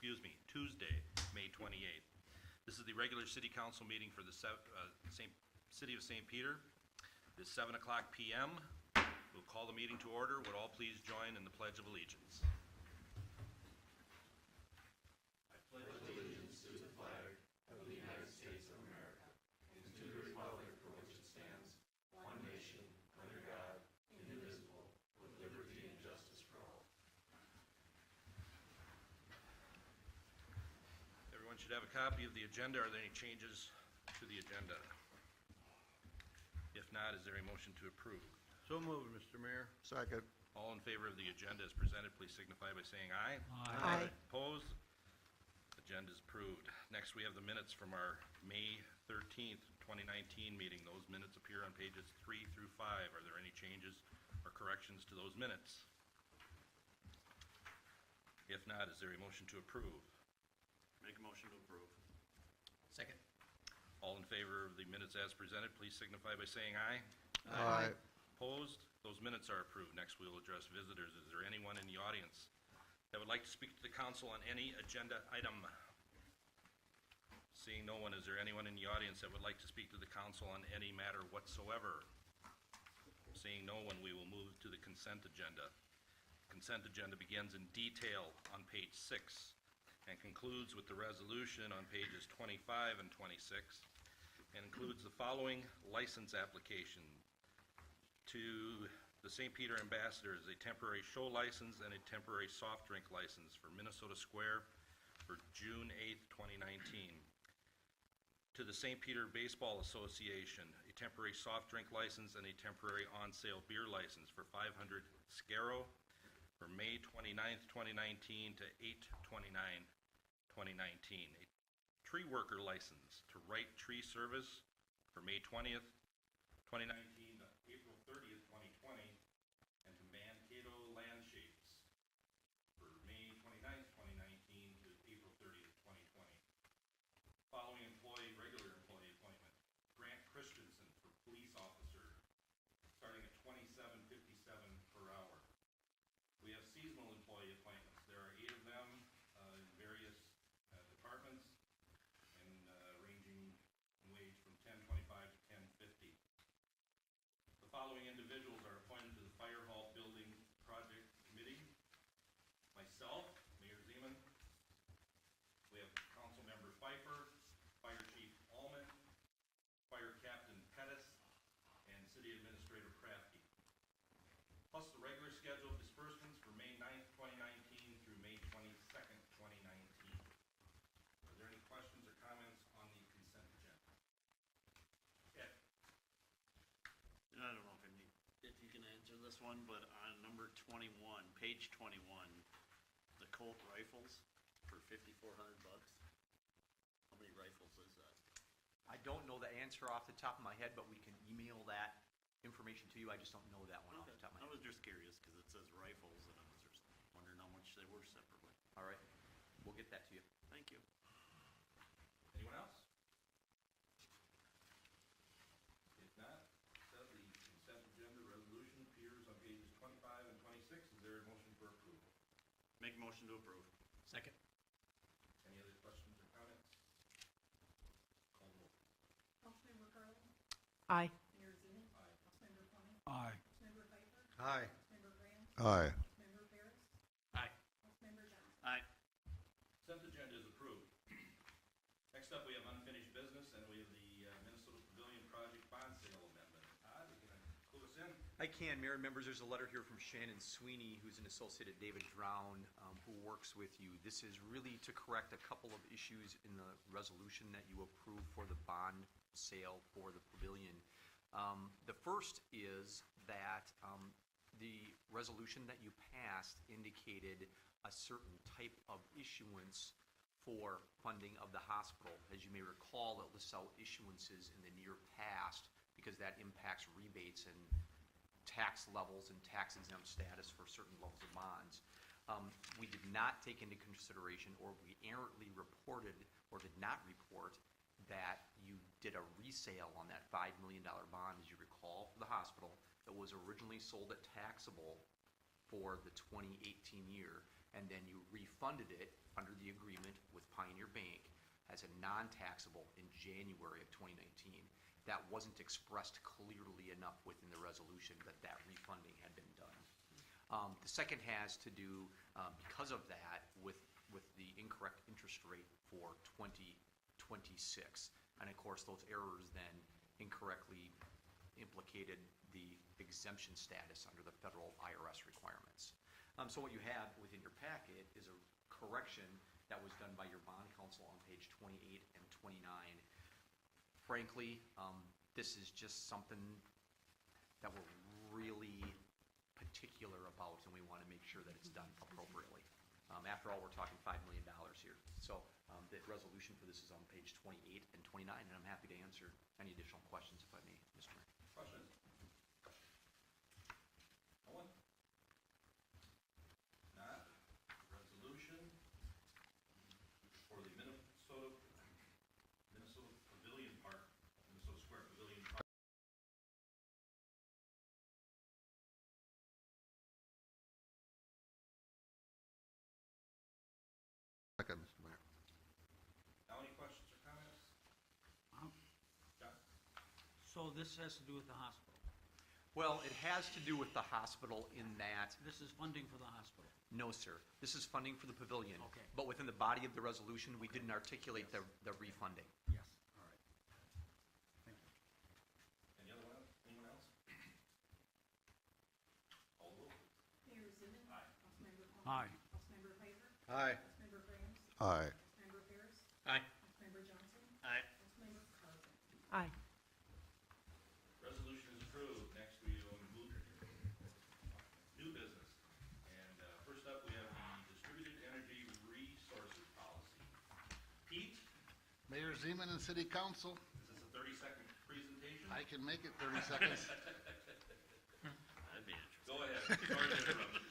Tuesday, May 28th. This is the regular city council meeting for the City of St. Peter. It's 7 o'clock p.m. We'll call the meeting to order. Would all please join in the Pledge of Allegiance? Everyone should have a copy of the agenda. Are there any changes to the agenda? If not, is there a motion to approve? So moved, Mr. Mayor. Second. All in favor of the agenda as presented, please signify by saying aye. Aye. Opposed? Agenda is approved. Next, we have the minutes from our May 13th, 2019 meeting. Those minutes appear on pages 3 through 5. Are there any changes or corrections to those minutes? If not, is there a motion to approve? Make a motion to approve. Second. All in favor of the minutes as presented, please signify by saying aye. Aye. Opposed? Those minutes are approved. Next, we will address visitors. Is there anyone in the audience that would like to speak to the council on any agenda item? Seeing no one, is there anyone in the audience that would like to speak to the council on any matter whatsoever? Seeing no one, we will move to the consent agenda. Consent agenda begins in detail on page 6 and concludes with the resolution on pages 25 and 26, and includes the following license application to the St. Peter Ambassadors, a temporary show license and a temporary soft drink license for Minnesota Square for June 8th, 2019. To the St. Peter Baseball Association, a temporary soft drink license and a temporary on-sale beer license for 500 Scarrow for May 29th, 2019 to 8/29, 2019. A tree worker license to Wright Tree Service for May 20th, 2019 to April 30th, 2020, and to Mankato Landshapes for May 29th, 2019 to April 30th, 2020. Following regular employee appointment, Grant Christensen for police officer, starting at $27.57 per hour. We have seasonal employee appointments. There are 8 of them in various departments, and ranging in wage from $10.25 to $10.50. The following individuals are appointed to the Fire Hall Building Project Committee. Myself, Mayor Zeman. We have Council Member Pfeiffer, Fire Chief Allman, Fire Captain Pettis, and City Administrator Crafty. Plus the regular schedule of disbursements for May 9th, 2019 through May 22nd, 2019. Are there any questions or comments on the consent agenda? Ed? I don't know if you can answer this one, but on number 21, page 21, the Colt rifles for $5,400. How many rifles is that? I don't know the answer off the top of my head, but we can email that information to you. I just don't know that one off the top of my I head. was just curious because it says rifles, and I was just wondering how much they were separately. All right. We'll get that to you. Thank you. Anyone else? If not, the consent agenda resolution appears on pages 25 and 26. Is there a motion for approval? Make a motion to approve. Second. Any other questions or comments? Call the roll. Councilmember Garland. Aye. Mayor Zeman. Aye. Councilmember Fleming. Aye. Councilmember Pfeiffer. Aye. Councilmember Graham. Aye. Councilmember Ferris. Aye. Councilmember Johnson. Aye. Consent agenda is approved. Next up, we have unfinished business, and we have the Minnesota Pavilion Project bond sale amendment. Todd, you can clue us in? I can, Mayor and members. There's a letter here from Shannon Sweeney, who's an associate at David Drown, who works with you. This is really to correct a couple of issues in the resolution that you approved for the bond sale for the pavilion. The first is that the resolution that you passed indicated a certain type of issuance for funding of the hospital. As you may recall, it lists out issuances in the near past because that impacts rebates and tax levels and tax exempt status for certain levels of bonds. We did not take into consideration, or we errantly reported or did not report, that you did a resale on that $5 million bond, as you recall, for the hospital that was originally sold at taxable for the 2018 year. and then you refunded it under the agreement with Pioneer Bank as a non-taxable in January of 2019. That wasn't expressed clearly enough within the resolution that refunding had been done. The second has to do, because of that, with the incorrect interest rate for 2026. And of course, those errors then incorrectly implicated the exemption status under the federal IRS requirements. So what you have within your packet is a correction that was done by your bond counsel on page 28 and 29. Frankly, this is just something that we're really particular about, and we want to make sure that it's done appropriately. After all, we're talking $5 million here. So the resolution for this is on page 28 and 29, and I'm happy to answer any additional questions if I may, Mr. Mayor. Questions? Owen? Not. Resolution for the Minnesota Pavilion Park, Minnesota Square Pavilion Park. Second, Mr. Mayor. Now, any questions or comments? John? So this has to do with the hospital. Well, it has to do with the hospital in that, This is funding for the hospital. no, sir, this is funding for the pavilion. Okay. But within the body of the resolution, we didn't articulate the refunding. Yes, all right. Thank you. Any other one? Anyone else? All roll. Mayor Zimmern. Aye. Councilmember Palmer. Aye. Councilmember Pfeiffer. Aye. Councilmember Grahams. Aye. Councilmember Harris. Aye. Councilmember Johnson. Aye. Councilmember Carlson. Aye. Resolution is approved. Next, we will move to new business. And first up, we have the Distributed Energy Resources Policy. Pete, Mayor Zeman and City Council, is this a 30-second presentation? I can make it 30 seconds. That'd be interesting. Go ahead. Sorry to interrupt.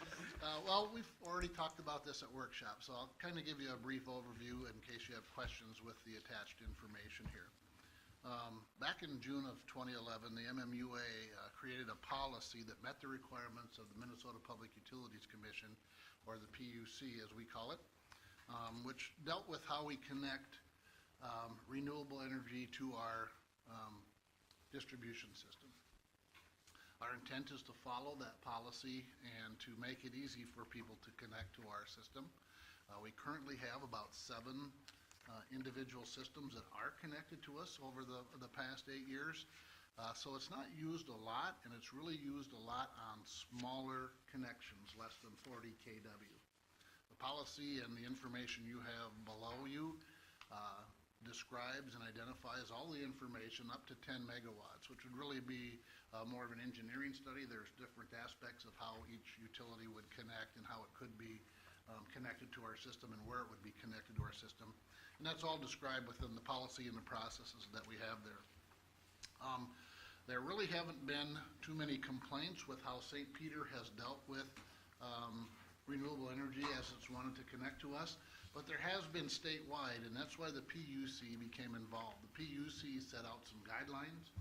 Well, we've already talked about this at workshop, so I'll kind of give you a brief overview in case you have questions with the attached information here. Back in June of 2011, the MMUA created a policy that met the requirements of the Minnesota Public Utilities Commission, or the PUC as we call it, which dealt with how we connect renewable energy to our distribution system. Our intent is to follow that policy and to make it easy for people to connect to our system. We currently have about 7 individual systems that are connected to us over the past 8 years. So it's not used a lot, and it's really used a lot on smaller connections, less than 40 kW. The policy and the information you have below you describes and identifies all the information up to 10 megawatts, which would really be more of an engineering study. There's different aspects of how each utility would connect and how it could be connected to our system and where it would be connected to our system. And that's all described within the policy and the processes that we have there. There really haven't been too many complaints with how St. Peter has dealt with renewable energy as it's wanted to connect to us, but there has been statewide, and that's why the PUC became involved. The PUC set out some guidelines.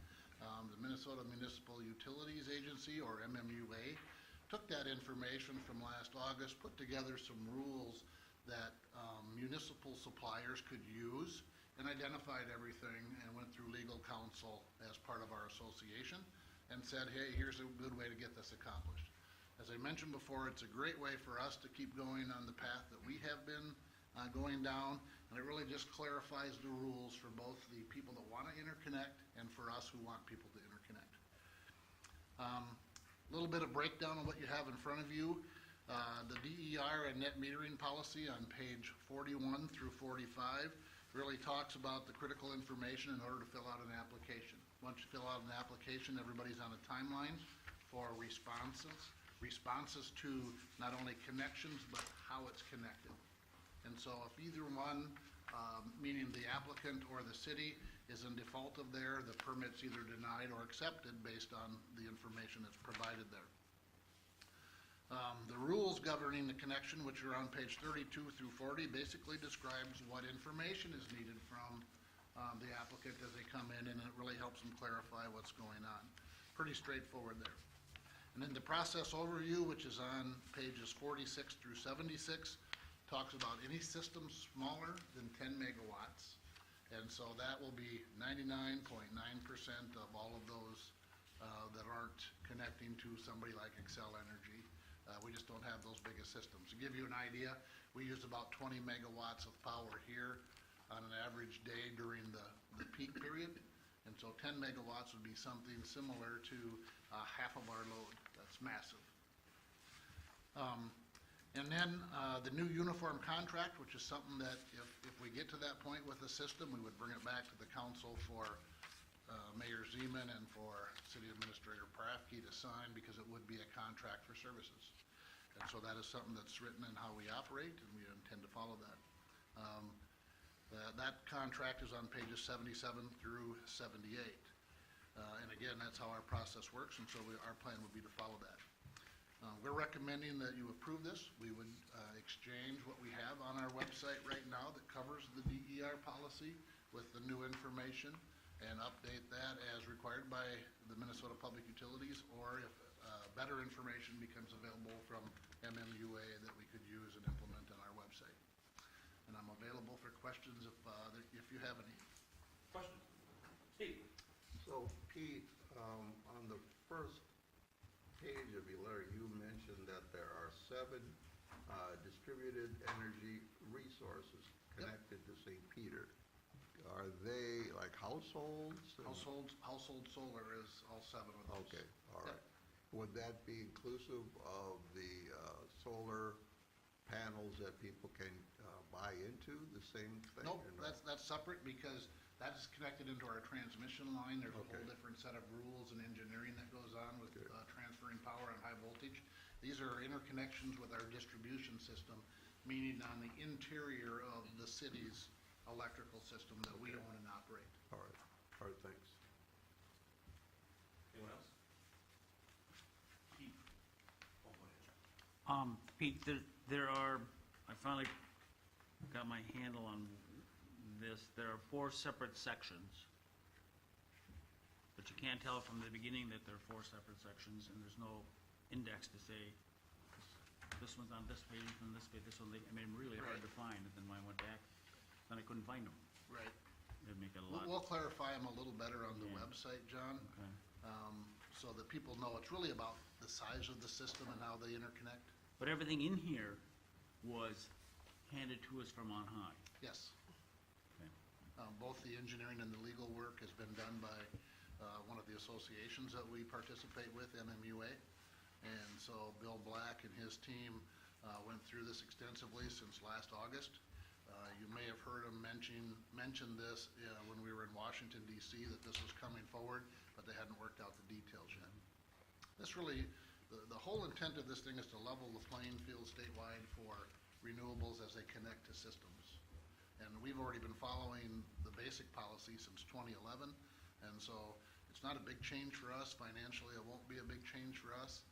The Minnesota Municipal Utilities Agency, or MMUA, took that information from last August, put together some rules that municipal suppliers could use, and identified everything, and went through legal counsel as part of our association, and said, hey, here's a good way to get this accomplished. As I mentioned before, it's a great way for us to keep going on the path that we have been going down, and it really just clarifies the rules for both the people that want to interconnect and for us who want people to interconnect. A little bit of breakdown on what you have in front of you. The DER and net metering policy on page 41 through 45 really talks about the critical information in order to fill out an application. Once you fill out an application, everybody's on a timeline for responses to not only connections, but how it's connected. And so if either one, meaning the applicant or the city, is in default of there, the permit's either denied or accepted based on the information that's provided there. The rules governing the connection, which are on page 32 through 40, basically describes what information is needed from the applicant as they come in, and it really helps them clarify what's going on. Pretty straightforward there. And then the process overview, which is on pages 46 through 76, talks about any system smaller than 10 megawatts. And so that will be 99.9% of all of those that aren't connecting to somebody like Xcel Energy. We just don't have those biggest systems. To give you an idea, we use about 20 megawatts of power here on an average day during the peak period. And so 10 megawatts would be something similar to half of our load. That's massive. And then the new uniform contract, which is something that if we get to that point with the system, we would bring it back to the council for Mayor Zeman and for City Administrator Parafke to sign, because it would be a contract for services. And so that is something that's written in how we operate, and we intend to follow that. That contract is on pages 77 through 78. And again, that's how our process works, and so our plan would be to follow that. We're recommending that you approve this. We would exchange what we have on our website right now that covers the DER policy with the new information and update that as required by the Minnesota Public Utilities, or if better information becomes available from MMUA that we could use and implement on our website. And I'm available for questions if you have any. Question? Steve? So Pete, on the first page of your letter, you mentioned that there are 7 distributed energy resources connected to St. Peter. Are they like households? Household solar is all 7 of those. Okay, all right. Would that be inclusive of the solar panels that people can buy into, the same thing? Nope, or no? that's separate, because that is connected into our transmission line. There's a Okay. whole different set of rules and engineering that goes on with transferring power on high voltage. These are interconnections with our distribution system, meaning on the interior of the city's electrical system that we own and operate. All right, thanks. Anyone else? Pete? Oh, go ahead, John. Pete, there are, I finally got my handle on this. There are 4 separate sections. But you can't tell from the beginning that there are 4 separate sections, and there's no index to say, this one's on this page, and this page, this one, I mean, really hard to find. And then when I went back, then I couldn't find them. Right. It'd make it a lot. We'll clarify them a little better on the Yeah. website, John, Okay. so that people know it's really about the size of the system and how they interconnect. But everything in here was handed to us from on high. Yes. Okay. Both the engineering and the legal work has been done by one of the associations that we participate with, MMUA. And so Bill Black and his team went through this extensively since last August. You may have heard him mention this when we were in Washington, D.C., that this was coming forward, but they hadn't worked out the details yet. This really, the whole intent of this thing is to level the playing field statewide for renewables as they connect to systems. And we've already been following the basic policy since 2011, and so it's not a big change for us. Financially, it won't be a big change for us.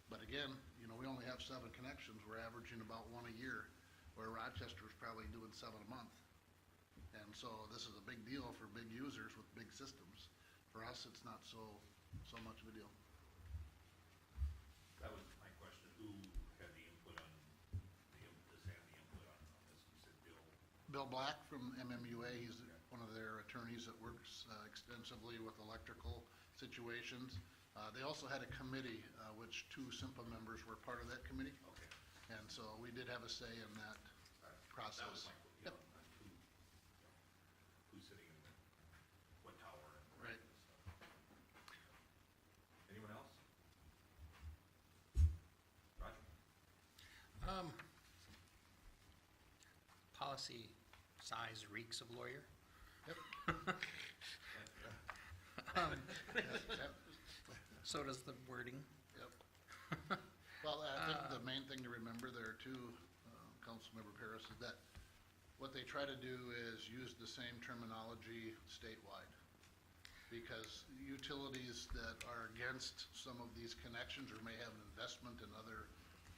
But again, we only have 7 connections. We're averaging about 1 a year, where Rochester's probably doing 7 a month. And so this is a big deal for big users with big systems. For us, it's not so much of a deal. That was my question. Who had the input on, does have the input on this? You said Bill. Bill Black from MMUA, he's one of their attorneys that works extensively with electrical situations. They also had a committee, which 2 SIMPA members were part of that committee. Okay. And so we did have a say in that process. That was my, Yep. who's sitting in what tower and Right. stuff. Anyone else? Roger? Policy size reeks of lawyer. Yep. Yep. So does the wording. Yep. Well, I think the main thing to remember there too, Councilmember Paris, is that what they try to do is use the same terminology statewide. Because utilities that are against some of these connections or may have an investment in other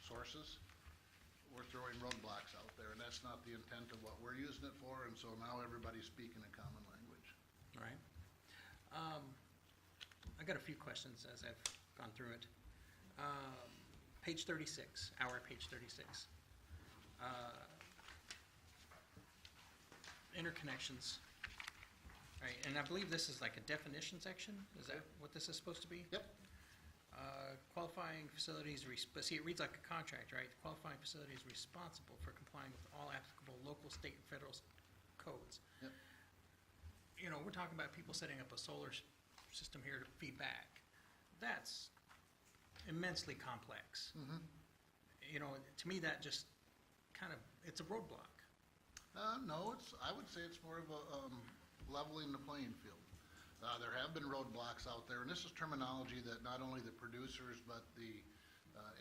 sources, we're throwing roadblocks out there, and that's not the intent of what we're using it for, and so now everybody's speaking a common language. Right. I got a few questions as I've gone through it. Page 36, page 36. Interconnections. Right, and I believe this is like a definition section? Is that what this is supposed to be? Yep. Qualifying facilities, but see, it reads like a contract, right? Qualifying facility is responsible for complying with all applicable local, state, and federal codes. Yep. You know, we're talking about people setting up a solar system here to feed back. That's immensely complex. You know, to me, that just kind of, it's a roadblock. No, I would say it's more of a leveling the playing field. There have been roadblocks out there, and this is terminology that not only the producers, but the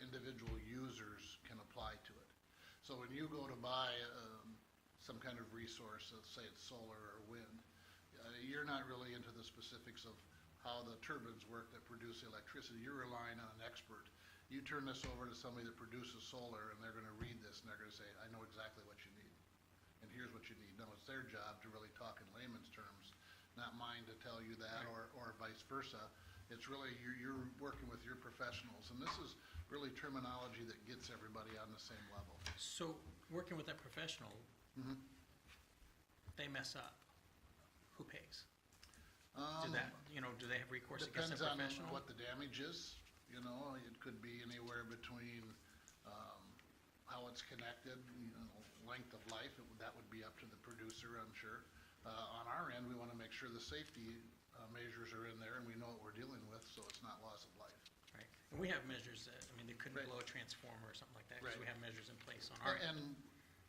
individual users can apply to it. So when you go to buy some kind of resource, let's say it's solar or wind, you're not really into the specifics of how the turbines work that produce the electricity. You're relying on an expert. You turn this over to somebody that produces solar, and they're going to read this, and they're going to say, I know exactly what you need, and here's what you need. No, it's their job to really talk in layman's terms, not mine to tell you that, or vice versa. It's really, you're working with your professionals, and this is really terminology that gets everybody on the same level. So, working with that professional, they mess up. Who pays? Do they have recourse against Depends that on professional? what the damage is, you know, it could be anywhere between, how it's connected, you know, length of life, that would be up to the producer, I'm sure. On our end, we wanna make sure the safety, measures are in there and we know what we're dealing with, so it's not loss of life. Right. And we have measures that, I mean, they couldn't Right. blow a transformer or something like that, because Right. we have measures in place on our end. And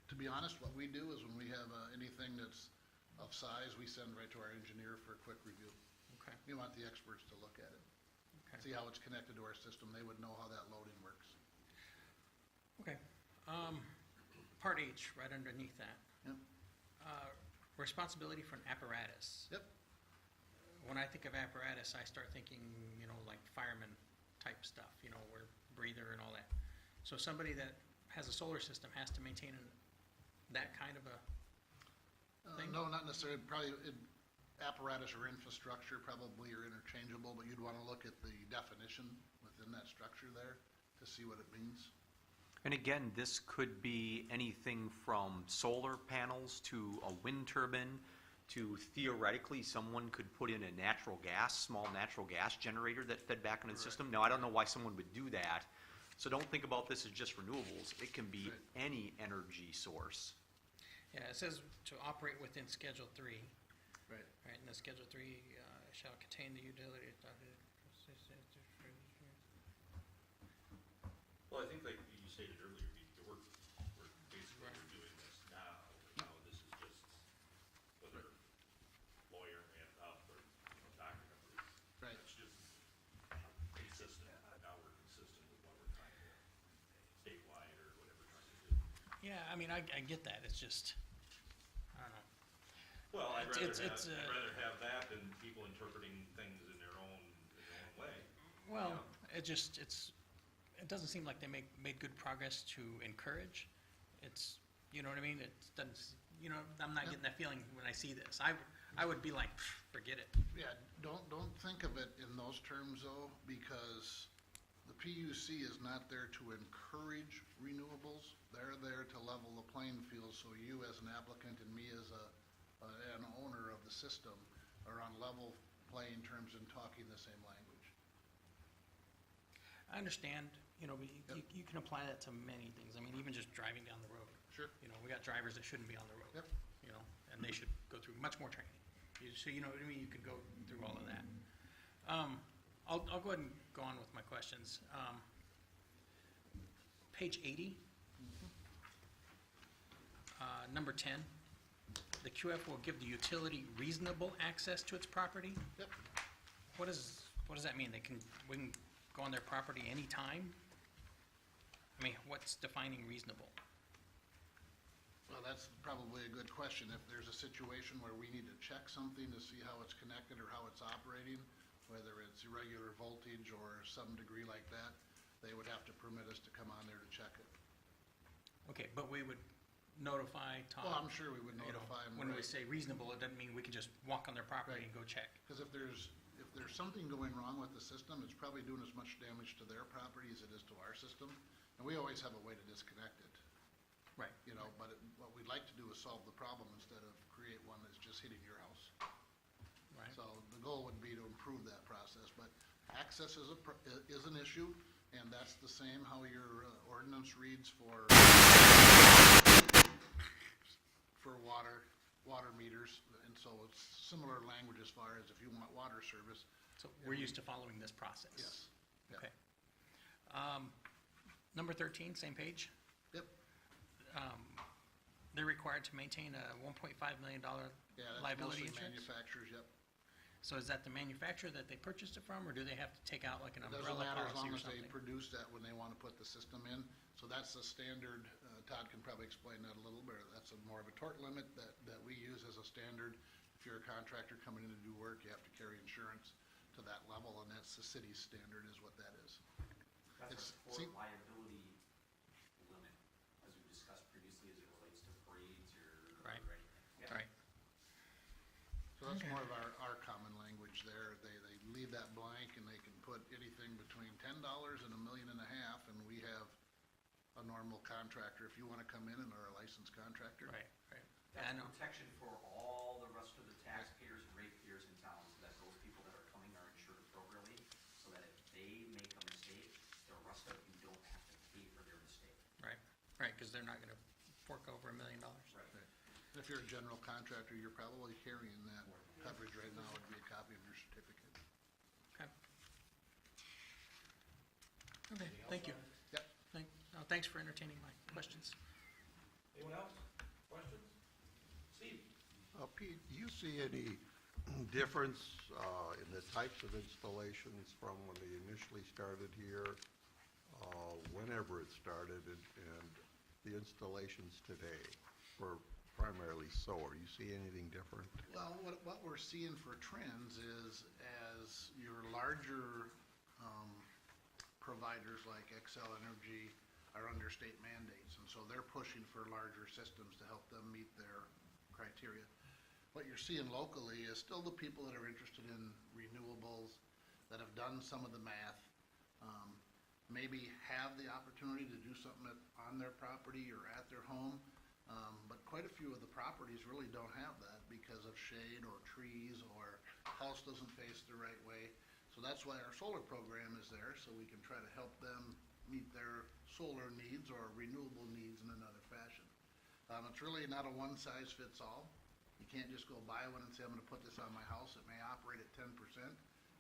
to be honest, what we do is when we have, anything that's of size, we send right to our engineer for a quick review. Okay, We want the experts to look at it, okay. see how it's connected to our system, they would know how that loading works. Okay. Part H, right underneath that. Yep. Responsibility for an apparatus. Yep. When I think of apparatus, I start thinking, you know, like fireman type stuff, you know, where breather and all that. So somebody that has a solar system has to maintain that kind of a thing? No, not necessarily, probably apparatus or infrastructure probably are interchangeable, but you'd wanna look at the definition within that structure there to see what it means. And again, this could be anything from solar panels to a wind turbine to theoretically someone could put in a small natural gas generator that fed back into the system. Now, I don't know why someone would do that. So don't think about this as just renewables. It can be Right. any energy source. Yeah, it says to operate within Schedule 3. Right. Right, and the Schedule 3 shall contain the utility. Well, I think like you stated earlier, we're basically we're doing this now. This is just whether lawyer and up or document is. Right. It's just consistent. Now we're consistent with what we're trying to statewide or whatever we're trying to do. Yeah, I mean, I get that, it's just, I don't know. Well, I'd It's- rather it's, rather have that than people interpreting things in their own way. Well, it doesn't seem like they made good progress to encourage. It's, you know what I mean? It doesn't, you know, I'm not getting that feeling when I see this. I would be like, forget it. Yeah, don't think of it in those terms though, because the PUC is not there to encourage renewables. They're there to level the playing field, so you as an applicant and me as an owner of the system are on level playing terms and talking the same language. I understand, you know, Yep. you can apply that to many things. I mean, even just driving down the road. Sure. You know, we got drivers that shouldn't be on the road. Yep. You know, and they should go through much more training. So, you know what I mean? You could go through all of that. I'll go ahead and go on with my questions. Page 80. Number 10. The QF will give the utility reasonable access to its property. Yep. What does that mean? We can go on their property anytime? I mean, what's defining reasonable? Well, that's probably a good question. If there's a situation where we need to check something to see how it's connected or how it's operating, whether it's irregular voltage or some degree like that, they would have to permit us to come on there to check it. Okay, but we would notify Tom? Well, I'm sure we would you know, notify them. When we say reasonable, it doesn't mean we can just walk on their property and go check. Because if there's if there's something going wrong with the system, it's probably doing as much damage to their property as it is to our system. And we always have a way to disconnect it, Right. you know, but what we'd like to do is solve the problem instead of create one that's just hitting your house. Right. So the goal would be to improve that process, but access is an issue, and that's the same how your ordinance reads for water meters, and so it's similar language as far as if you want water service. So we're used to following this process? Yes. Yep. Okay. Number 13, same page. Yep. They're required to maintain a $1.5 million Yeah, that's liability mostly insurance? manufacturers, yep. So is that the manufacturer that they purchased it from, or do they have to take out like an It doesn't umbrella matter as policy long or as they something? produce that when they want to put the system in. So that's the standard, Todd can probably explain that a little bit. That's more of a tort limit that we use as a standard. If you're a contractor coming in to do work, you have to carry insurance to that level, and that's the city's standard is what that is. That's It's- our see- tort liability limit, as we discussed previously, as it relates to parades or Right. anything. Yeah. Right. So that's more of our common language there. They leave that blank, and they can put anything between $10 and $1.5 million, and we have a normal contractor, if you want to come in and are a licensed contractor. Right, right. I That's know. protection for all the rest of the taxpayers and ratepayers in town, so that those people that are coming are insured appropriately, so that if they make a mistake, the rest of you don't have to pay for their mistake. Right, right, because they're not going to fork over $1 million. Right. If you're a general contractor, you're probably carrying that coverage right now, would be a copy of your certificate. Okay. Okay, thank you. Yep. Thanks for entertaining my questions. Anyone else? Questions? Steve? Pete, do you see any difference in the types of installations from when they initially started here, whenever it started, and the installations today for primarily solar? You see anything different? Well, what we're seeing for trends is as your larger providers like Xcel Energy are under state mandates, and so they're pushing for larger systems to help them meet their criteria. What you're seeing locally is still the people that are interested in renewables, that have done some of the math, maybe have the opportunity to do something on their property or at their home, but quite a few of the properties really don't have that because of shade or trees or house doesn't face the right way. So that's why our solar program is there, so we can try to help them meet their solar needs or renewable needs in another fashion. It's really not a one-size-fits-all. You can't just go buy one and say, I'm gonna put this on my house. It may operate at 10%,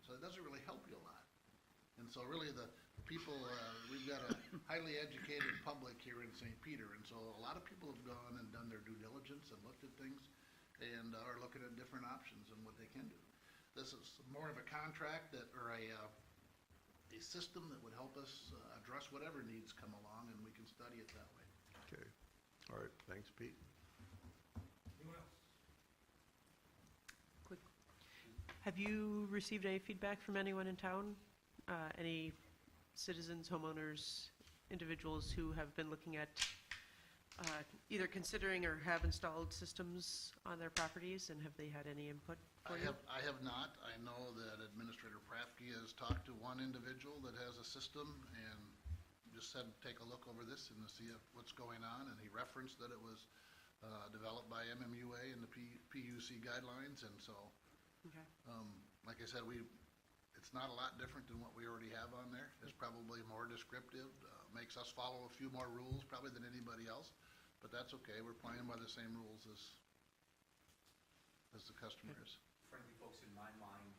so it doesn't really help you a lot. And so really the people, we've got a highly educated public here in St. Peter, and so a lot of people have gone and done their due diligence and looked at things and are looking at different options and what they can do. This is more of a contract or a system that would help us address whatever needs come along, and we can study it that way. Okay. All right, thanks, Pete. Anyone else? Quick. Have you received any feedback from anyone in town? Any citizens, homeowners, individuals who have been looking at either considering or have installed systems on their properties, and have they had any input for you? I have not. I know that Administrator Prafke has talked to one individual that has a system and just said, take a look over this and to see what's going on, and he referenced that it was developed by MMUA and the PUC guidelines, and so, Okay. like I said, it's not a lot different than what we already have on there. It's probably more descriptive, makes us follow a few more rules probably than anybody else, but that's okay. We're playing by the same rules as the customer is. Frankly, folks, in my mind,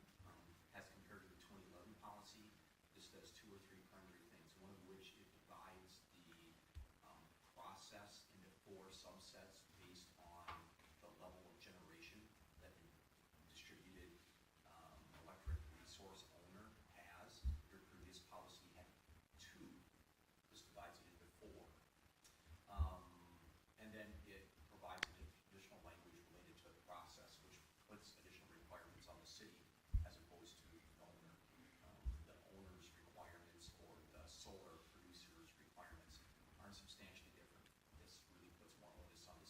as compared to the 2011 policy, this does two or three primary things, one of which it divides the process into 4 subsets based on the level of generation that the distributed electric resource owner has. Your previous policy had 2. This divides it into 4. And then it provides additional language related to the process, which puts additional requirements on the city as opposed to the owner. The owner's requirements or the solar producer's requirements aren't substantially different. This really puts more onus on the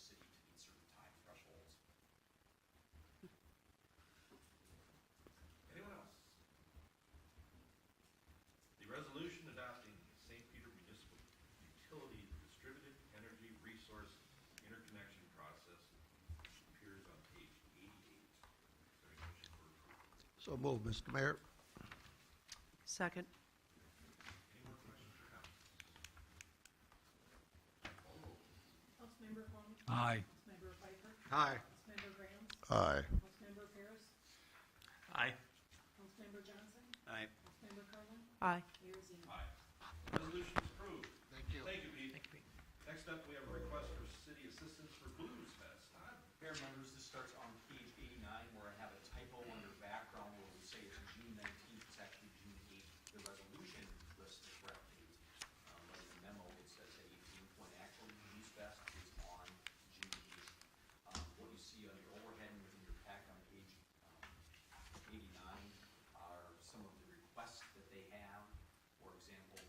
So moved, Mr. Mayor. Second. Councilmember Holmes. Aye. Councilmember Pfeiffer. Aye. Councilmember Graham. Aye. Councilmember Paris. Aye. Councilmember Johnson. Aye. Councilmember Carlin. Aye. Mayor Zeno. Aye. Resolution is approved. Thank you. Thank you, Pete. Thank you, Pete. Next up, we have a request for city assistance for Blues Fest. Mayor members, this starts on page 89 where I have a typo under background where we say it's June 19th, it's actually June 8th. The resolution lists the correct date. But in the memo, it says the 18th, when actually Blues Fest is on June 8th. What you see on your overhead and within your pack on page 89 are some of the requests that they have. For example,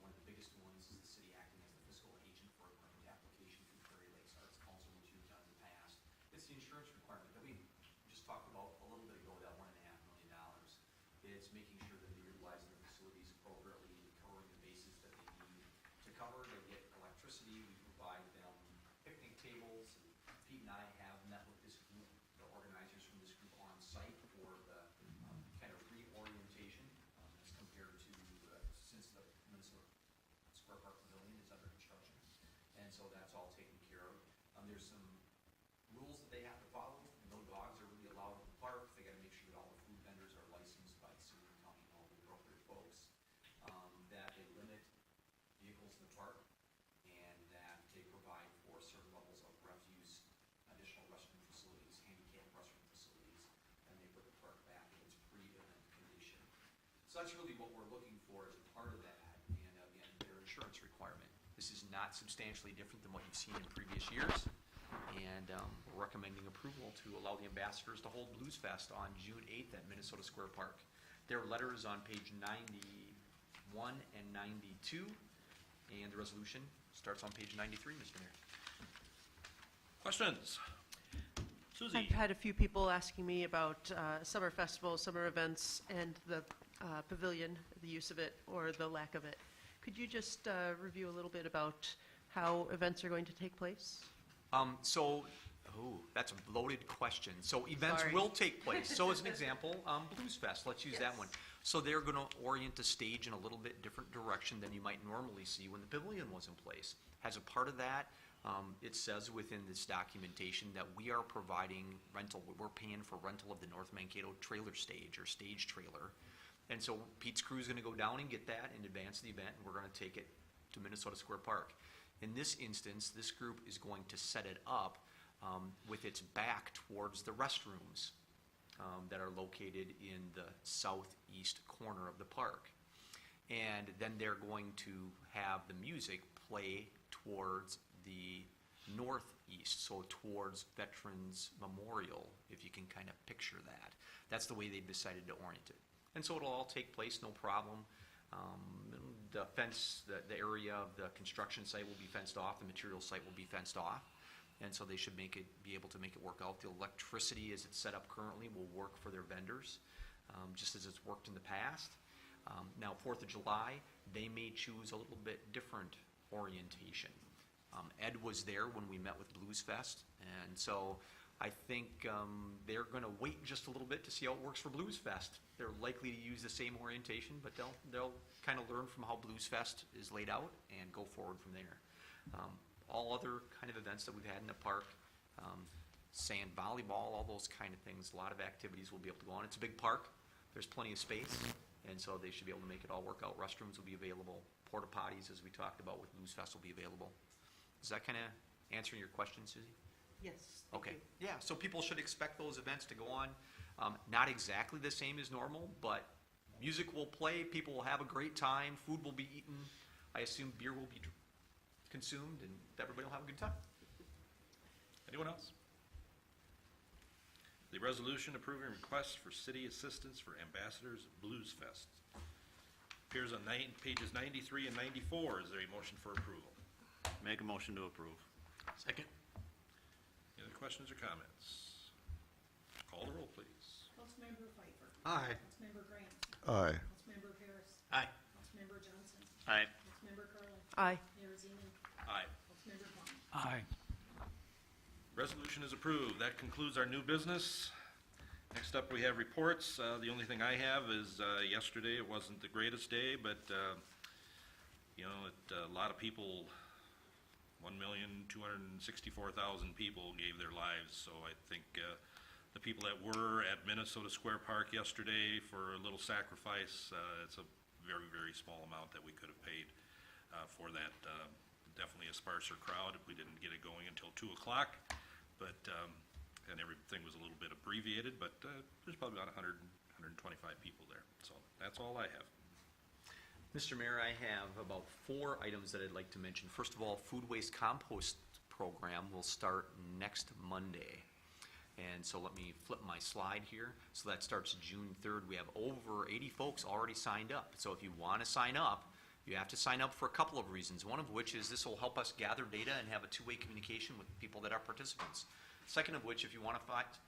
one of the biggest ones is the city acting as the fiscal agent for a grant application through Prairie Lakes Arts Council, which you've done in the past. It's the insurance requirement that we just talked about a little bit ago, that $1.5 million. It's making sure that they're utilizing the facilities appropriately, covering the bases that they need to cover. They get electricity, we provide them picnic tables. Pete and I have met with this group, the organizers from this group on site for the kind of reorientation as compared to since the Minnesota Square Park Pavilion is under construction. And so that's all taken care of. There's some rules that they have to follow. No dogs are really allowed in the park. They gotta make sure that all the food vendors are licensed by the city and county and all the appropriate folks. That they limit vehicles in the park, and that they provide for certain levels of refuse, additional restroom facilities, handicap restroom facilities, and they put the park back in its pre-event condition. So that's really what we're looking for as a part of that, and again, their insurance requirement. This is not substantially different than what you've seen in previous years, and we're recommending approval to allow the ambassadors to hold Blues Fest on June 8th at Minnesota Square Park. Their letter is on page 91 and 92, and the resolution starts on page 93, Mr. Mayor. Questions? Suzie? I've had a few people asking me about summer festivals, summer events, and the pavilion, the use of it or the lack of it. Could you just review a little bit about how events are going to take place? That's a loaded question. So events Sorry. will take place. So as an example, Blues Fest, let's use that Yes. one. So they're gonna orient the stage in a little bit different direction than you might normally see when the pavilion was in place. As a part of that, it says within this documentation that we are providing rental, we're paying for rental of the North Mankato trailer stage or stage trailer. And so Pete's crew is gonna go down and get that in advance of the event, and we're gonna take it to Minnesota Square Park. In this instance, this group is going to set it up with its back towards the restrooms that are located in the southeast corner of the park. And then they're going to have the music play towards the northeast, so towards Veterans Memorial, if you can kind of picture that. That's the way they've decided to orient it. And so it'll all take place, no problem. The fence, the area of the construction site will be fenced off, the material site will be fenced off. And so they should be able to make it work out. The electricity as it's set up currently will work for their vendors, just as it's worked in the past. Now, 4th of July, they may choose a little bit different orientation. Ed was there when we met with Blues Fest, and so I think they're gonna wait just a little bit to see how it works for Blues Fest. They're likely to use the same orientation, but they'll kind of learn from how Blues Fest is laid out and go forward from there. All other kind of events that we've had in the park, sand volleyball, all those kind of things, a lot of activities will be able to go on. It's a big park, there's plenty of space, and so they should be able to make it all work out. Restrooms will be available, porta potties, as we talked about with Blues Fest, will be available. Is that kind of answering your question, Suzie? Yes. Thank Okay, you. yeah, so people should expect those events to go on. Not exactly the same as normal, but music will play, people will have a great time, food will be eaten. I assume beer will be consumed, and everybody will have a good time. Anyone else? The resolution approving requests for city assistance for Ambassadors Blues Fest appears on pages 93 and 94. Is there a motion for approval? Make a motion to approve. Second. Any other questions or comments? Call the roll, please. Councilmember Pfeiffer. Aye. Councilmember Graham. Aye. Councilmember Paris. Aye. Councilmember Johnson. Aye. Councilmember Carlin. Aye. Mayor Zeno. Aye. Councilmember Vaughn. Aye. Resolution is approved. That concludes our new business. Next up, we have reports. The only thing I have is yesterday, it wasn't the greatest day, but, a lot of people, 1,264,000 people gave their lives. So I think the people that were at Minnesota Square Park yesterday for a little sacrifice, it's a very, very small amount that we could have paid for that. Definitely a sparser crowd. We didn't get it going until 2 o'clock, but and everything was a little bit abbreviated, but there's probably about 100, 125 people there. So that's all I have. Mr. Mayor, I have about 4 items that I'd like to mention. First of all, food waste compost program will start next Monday. And so let me flip my slide here. So that starts June 3rd. We have over 80 folks already signed up. So if you want to sign up, you have to sign up for a couple of reasons. One of which is this will help us gather data and have a two-way communication with people that are participants. Second of which, if you want to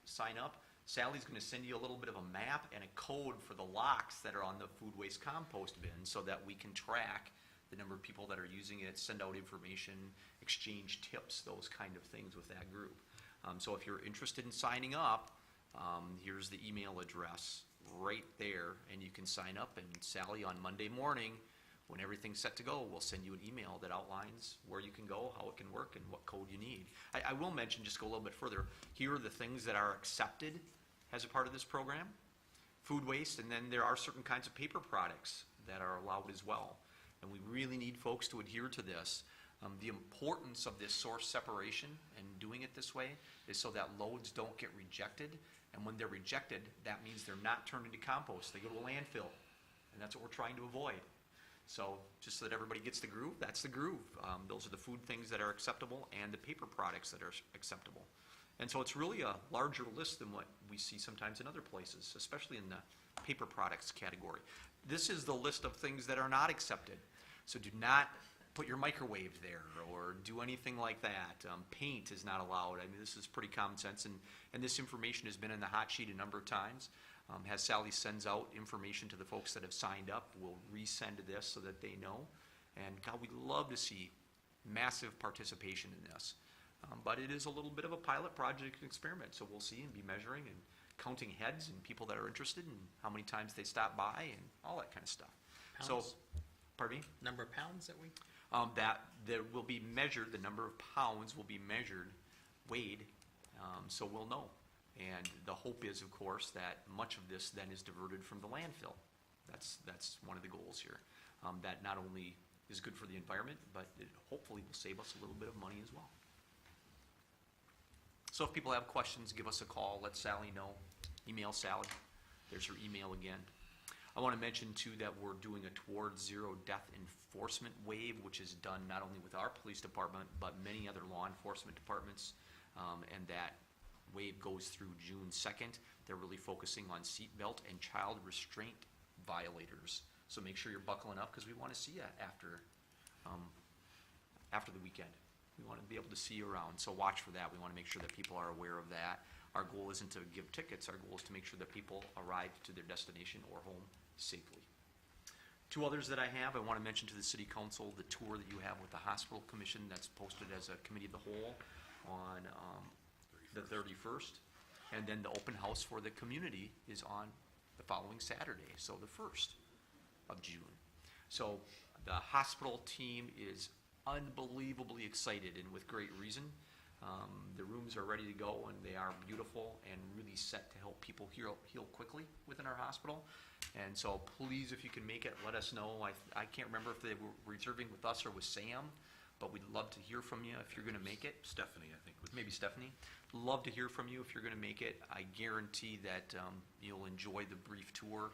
sign up, Sally's going to send you a little bit of a map and a code for the locks that are on the food waste compost bin so that we can track the number of people that are using it, send out information, exchange tips, those kind of things with that group. So if you're interested in signing up, here's the email address right there, and you can sign up, and Sally on Monday morning, when everything's set to go, we'll send you an email that outlines where you can go, how it can work, and what code you need. I will mention, just go a little bit further, here are the things that are accepted as a part of this program. Food waste, and then there are certain kinds of paper products that are allowed as well. And we really need folks to adhere to this. The importance of this source separation and doing it this way is so that loads don't get rejected. And when they're rejected, that means they're not turned into compost. They go to a landfill. And that's what we're trying to avoid. So just so that everybody gets the groove, that's the groove. Those are the food things that are acceptable and the paper products that are acceptable. And so it's really a larger list than what we see sometimes in other places, especially in the paper products category. This is the list of things that are not accepted. So do not put your microwave there or do anything like that. Paint is not allowed. I mean, this is pretty common sense, and this information has been in the hot sheet a number of times. As Sally sends out information to the folks that have signed up, we'll resend this so that they know. And God, we'd love to see massive participation in this. But it is a little bit of a pilot project experiment, so we'll see and be measuring and counting heads and people that are interested and how many times they stop by and all that kind of stuff. So, Pounds? pardon me? Number of pounds that we, That there will be measured, the number of pounds will be measured, weighed, so we'll know. And the hope is, of course, that much of this then is diverted from the landfill. That's one of the goals here. That not only is good for the environment, but it hopefully will save us a little bit of money as well. So if people have questions, give us a call, let Sally know. Email Sally. There's her email again. I want to mention, too, that we're doing a Towards Zero Death Enforcement wave, which is done not only with our police department, but many other law enforcement departments, and that wave goes through June 2nd. They're really focusing on seatbelt and child restraint violators. So make sure you're buckling up, because we want to see you after the weekend. We want to be able to see you around, so watch for that. We want to make sure that people are aware of that. Our goal isn't to give tickets. Our goal is to make sure that people arrive to their destination or home safely. 2 others that I have, I want to mention to the City Council the tour that you have with the Hospital Commission that's posted as a committee of the whole on the 31st. And then the open house for the community is on the following Saturday, so the 1st of June. So the hospital team is unbelievably excited, and with great reason. The rooms are ready to go, and they are beautiful and really set to help people heal quickly within our hospital. And so please, if you can make it, let us know. I can't remember if they were reserving with us or with Sam, but we'd love to hear from you if you're going to make it. Stephanie, I think. Maybe Stephanie. Love to hear from you if you're going to make it. I guarantee that you'll enjoy the brief tour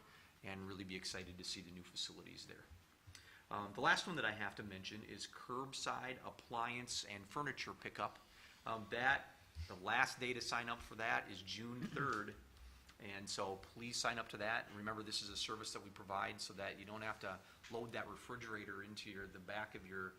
and really be excited to see the new facilities there. The last one that I have to mention is curbside appliance and furniture pickup. The last day to sign up for that is June 3rd, and so please sign up to that. And remember, this is a service that we provide so that you don't have to load that refrigerator into the back of your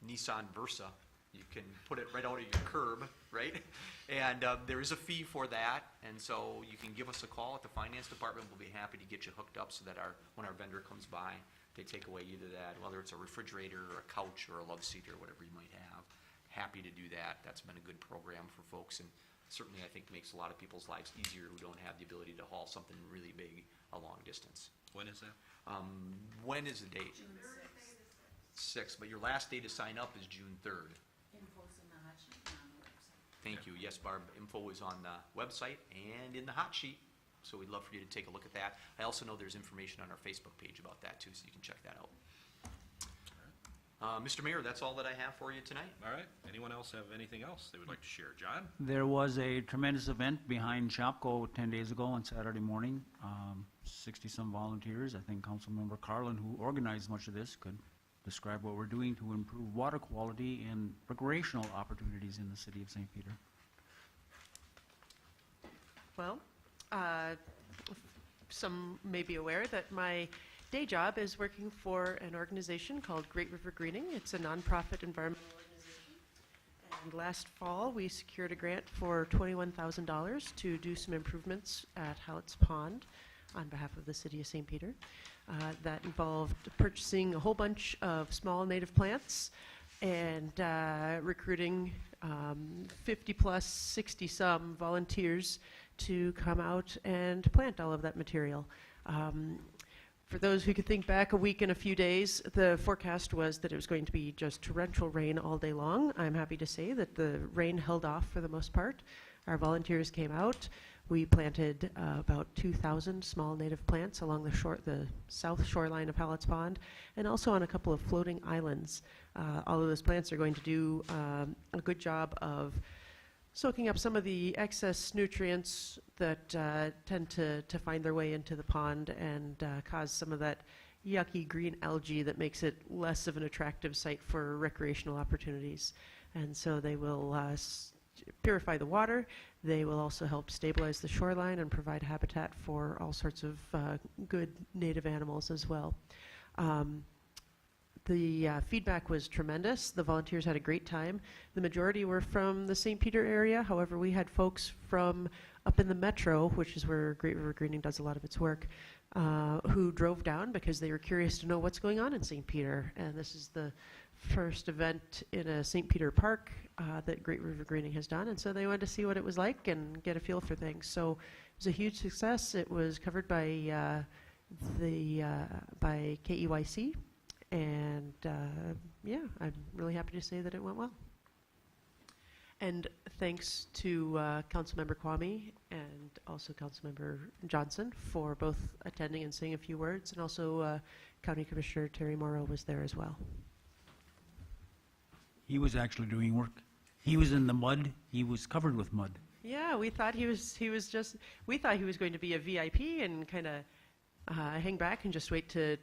Nissan Versa. You can put it right out of your curb, right? And there is a fee for that, and so you can give us a call at the finance department. We'll be happy to get you hooked up so that when our vendor comes by, they take away either that, whether it's a refrigerator or a couch or a love seat or whatever you might have. Happy to do that. That's been a good program for folks, and certainly I think makes a lot of people's lives easier who don't have the ability to haul something really big a long distance. When is that? When is the date? June sixth. 6th, but your last day to sign up is June 3rd. Info's in the hot sheet and on the website. Thank you. Yes, Barb, info is on the website and in the hot sheet, so we'd love for you to take a look at that. I also know there's information on our Facebook page about that too, so you can check that out. Mr. Mayor, that's all that I have for you tonight. All right. Anyone else have anything else they would like to share? John? There was a tremendous event behind Shopko 10 days ago on Saturday morning. 60-some volunteers. I think Councilmember Carlin, who organized much of this, could describe what we're doing to improve water quality and recreational opportunities in the city of St. Peter. Well, some may be aware that my day job is working for an organization called Great River Greening. It's a nonprofit environmental organization. And last fall, we secured a grant for $21,000 to do some improvements at Hallett's Pond on behalf of the city of St. Peter. That involved purchasing a whole bunch of small native plants and recruiting 50 plus, 60 some volunteers to come out and plant all of that material. For those who could think back a week and a few days, the forecast was that it was going to be just torrential rain all day long. I'm happy to say that the rain held off for the most part. Our volunteers came out. We planted about 2,000 small native plants along the south shoreline of Hallett's Pond, and also on a couple of floating islands. All of those plants are going to do a good job of soaking up some of the excess nutrients that tend to find their way into the pond and cause some of that yucky green algae that makes it less of an attractive site for recreational opportunities. And so they will purify the water. They will also help stabilize the shoreline and provide habitat for all sorts of good native animals as well. The feedback was tremendous. The volunteers had a great time. The majority were from the St. Peter area. However, we had folks from up in the metro, which is where Great River Greening does a lot of its work, who drove down because they were curious to know what's going on in St. Peter. And this is the first event in a St. Peter park that Great River Greening has done. And so they wanted to see what it was like and get a feel for things. So it was a huge success. It was covered by by KEYC. And yeah, I'm really happy to say that it went well. And thanks to Councilmember Kwame and also Councilmember Johnson for both attending and saying a few words, and also County Commissioner Terry Morrow was there as well. He was actually doing work. He was in the mud. He was covered with mud. Yeah, we thought he was going to be a VIP and kind of hang back and just wait to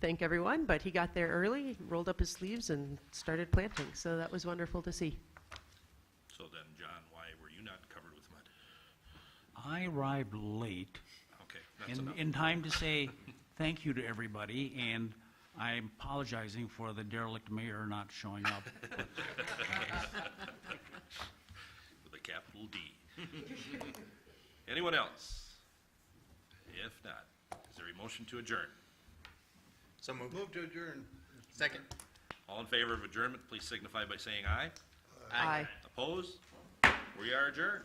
thank everyone, but he got there early, rolled up his sleeves, and started planting. So that was wonderful to see. So then, John, why were you not covered with mud? I arrived late Okay, that's enough. in time to say thank you to everybody, and I'm apologizing for the derelict mayor not showing up. With a capital D. Anyone else? If not, is there a motion to adjourn? So moved. Move to adjourn. Second. All in favor of adjournment, please signify by saying aye. Aye. Opposed? We are adjourned.